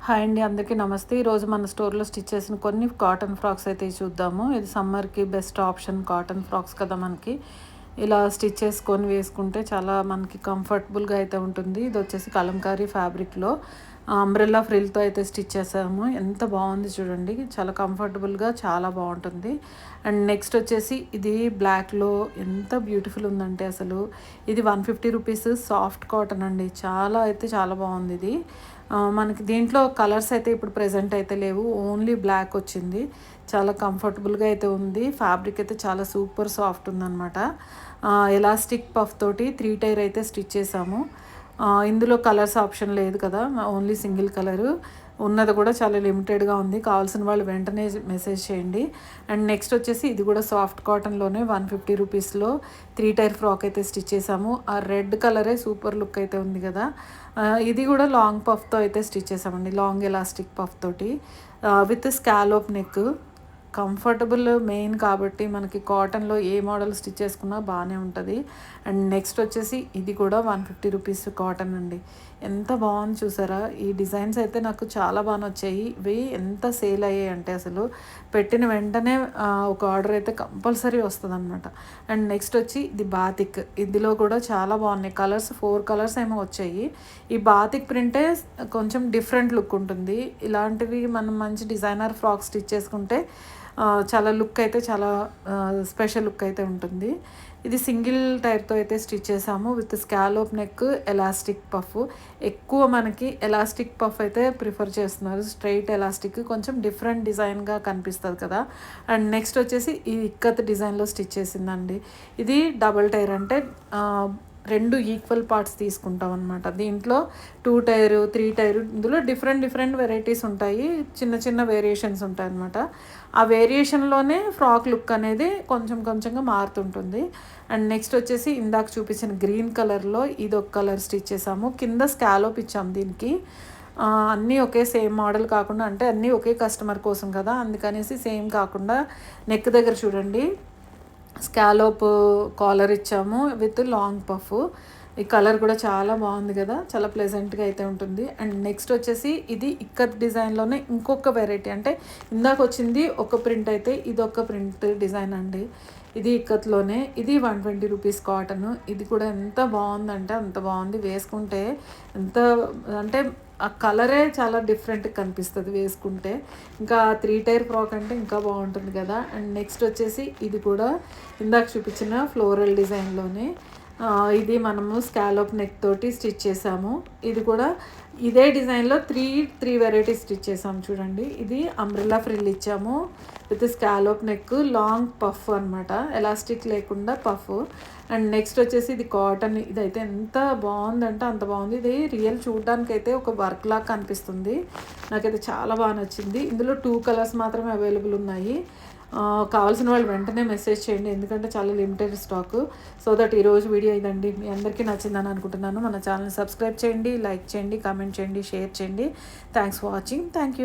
Hi అండి, అందరికీ నమస్తే. ఈరోజు మన స్టోర్లో స్టిచ్ చేసిన కొన్ని కాటన్ ఫ్రాక్స్ అయితే చూద్దాము. ఇది సమ్మర్కి బెస్ట్ ఆప్షన్ కాటన్ ఫ్రాక్స్ కదా. మనకి ఇలా స్టిచ్ చేసుకొని వేసుకుంటే చాలా మనకి కంఫర్టబుల్గా అయితే ఉంటుంది. ఇది వచ్చేసి కలంకారీ ఫ్యాబ్రిక్లో అంబ్రెల్లా ఫ్రిల్తో అయితే స్టిచ్ చేసాము. ఎంత బాగుంది చూడండి, చాలా కంఫర్టబుల్గా చాలా బాగుంటుంది. అండ్ నెక్స్ట్ వచ్చేసి ఇది బ్లాక్లో ఎంత బ్యూటిఫుల్ ఉందంటే అసలు ఇది 150 రూపీస్ సాఫ్ట్ కాటన్ అండి. చాలా బాగుంది ఇది. మనకి దీంట్లో కలర్స్ అయితే ఇప్పుడు ప్రెజెంట్ అయితే లేవు, ఓన్లీ బ్లాక్ వచ్చింది. చాలా కంఫర్టబుల్గా అయితే ఉంది. ఫ్యాబ్రిక్ అయితే చాలా సూపర్ సాఫ్ట్ ఉందన్నమాట. ఎలాస్టిక్ పఫ్ తోటి 3 టైర్ అయితే స్టిచ్ చేసాము. ఇందులో కలర్స్ ఆప్షన్ లేదు కదా, ఓన్లీ సింగిల్ కలరు ఉన్నది కూడా చాలా లిమిటెడ్గా ఉంది. కావాల్సిన వాళ్ళు వెంటనే మెసేజ్ చేయండి. అండ్ నెక్స్ట్ వచ్చేసి ఇది కూడా సాఫ్ట్ కాటన్లోనే 150 రూపీస్లో 3 టైర్ ఫ్రాక్ అయితే స్టిచ్ చేసాము. ఆ రెడ్ కలరే సూపర్ లుక్ అయితే ఉంది కదా. ఇది కూడా లాంగ్ పఫ్తో అయితే స్టిచ్ చేసామండి, లాంగ్ ఎలాస్టిక్ పఫ్ తోటి with scallop neck. Comfortable main కాబట్టి మనకి కాటన్లో ఏ మోడల్ స్టిచ్ చేసుకున్నా బాగానే ఉంటుంది. అండ్ నెక్స్ట్ వచ్చేసి ఇది కూడా 150 రూపీస్ కాటన్ అండి. ఎంత బాగుంది చూసారా. ఈ డిజైన్స్ అయితే నాకు చాలా బాగా నచ్చాయి. ఇవి ఎంత సేల్ అయ్యాయి అంటే అసలు పెట్టిన వెంటనే ఒక ఆర్డర్ అయితే కంపల్సరీ వస్తుంది అనమాట. అండ్ నెక్స్ట్ వచ్చి ఇది బాతిక్. ఇందులో కూడా చాలా బాగున్నాయి కలర్స్, 4 కలర్స్ ఏమో వచ్చాయి. ఈ బాతిక్ ప్రింటే కొంచెం డిఫరెంట్ లుక్ ఉంటుంది. ఇలాంటివి మనం మంచి డిజైనర్ ఫ్రాక్ స్టిచ్ చేసుకుంటే చాలా లుక్ అయితే చాలా స్పెషల్ లుక్ అయితే ఉంటుంది. ఇది సింగిల్ టైర్తో అయితే స్టిచ్ చేసాము with scallop neck, elastic puff. ఎక్కువ మనకి ఎలాస్టిక్ పఫ్ అయితే ప్రిఫర్ చేస్తున్నారు. స్ట్రైట్ ఎలాస్టిక్ కొంచెం డిఫరెంట్ డిజైన్గా కనిపిస్తుంది కదా. అండ్ నెక్స్ట్ వచ్చేసి ఈ ఇక్కత్ డిజైన్లో స్టిచ్ చేసిందండి. ఇది డబల్ టైర్, అంటే 2 ఈక్వల్ పార్ట్స్ తీసుకుంటాం అనమాట. దీంట్లో 2 టైరు, 3 టైరు, ఇందులో డిఫరెంట్ వెరైటీస్ ఉంటాయి. చిన్న వేరియేషన్స్ ఉంటాయి అనమాట. ఆ వేరియేషన్లోనే ఫ్రాక్ లుక్ అనేది కొంచెంగా మారుతుంటుంది. అండ్ నెక్స్ట్ వచ్చేసి ఇందాక చూపించిన గ్రీన్ కలర్లో ఇది ఒక కలర్ స్టిచ్ చేసాము. కింద స్కాలోప్ ఇచ్చాము దీనికి. అన్నీ ఒకే సేమ్ మోడల్ కాకుండా, అంటే అన్నీ ఒకే కస్టమర్ కోసం కదా, అందుకనేసి సేమ్ కాకుండా నెక్ దగ్గర చూడండి స్కాలోప్ కాలర్ ఇచ్చాము విత్ లాంగ్ పఫ్. ఈ కలర్ కూడా చాలా బాగుంది కదా, చాలా ప్లెజెంట్గా అయితే ఉంటుంది. అండ్ నెక్స్ట్ వచ్చేసి ఇది ఇక్కత్ డిజైన్లోనే ఇంకొక వెరైటీ, అంటే ఇందాక వచ్చింది ఒక ప్రింట్ అయితే ఇది ఒక ప్రింట్ డిజైన్ అండి. ఇది ఇక్కత్లోనే, ఇది 120 రూపీస్ కాటన్. ఇది కూడా ఎంత బాగుందంటే అంత బాగుంది. వేసుకుంటే ఎంత అంటే ఆ కలరే చాలా డిఫరెంట్గా కనిపిస్తుంది వేసుకుంటే. ఇంకా 3 టైర్ ఫ్రాక్ అంటే ఇంకా బాగుంటుంది కదా. అండ్ నెక్స్ట్ వచ్చేసి ఇది కూడా ఇందాక చూపించిన ఫ్లోరల్ డిజైన్లోనే ఇది మనము స్కాలోప్ నెక్ తోటి స్టిచ్ చేసాము. ఇది కూడా ఇదే డిజైన్లో త్రీ వెరైటీస్ స్టిచ్ చేసాము చూడండి. ఇది అంబ్రెల్లా ఫ్రిల్ ఇచ్చాము with scallop neck, long puff అనమాట, ఎలాస్టిక్ లేకుండా పఫ్. అండ్ నెక్స్ట్ వచ్చేసి ఇది కాటన్. ఇదైతే ఎంత బాగుందంటే అంత బాగుంది. ఇది రియల్ చూడడానికి అయితే ఒక వర్క్ లాగా కనిపిస్తుంది. నాకైతే చాలా బాగా నచ్చింది. ఇందులో 2 కలర్స్ మాత్రమే అవైలబుల్ ఉన్నాయి. కావాల్సిన వాళ్ళు వెంటనే మెసేజ్ చేయండి, ఎందుకంటే చాలా లిమిటెడ్ స్టాక్. సో దట్ ఈరోజు వీడియో ఇదండి. మీ అందరికీ నచ్చిందని అనుకుంటున్నాను. మన ఛానల్ని సబ్స్క్రైబ్ చేయండి, లైక్ చేయండి, కామెంట్ చేయండి, షేర్ చేయండి. Thanks for watching. Thank you.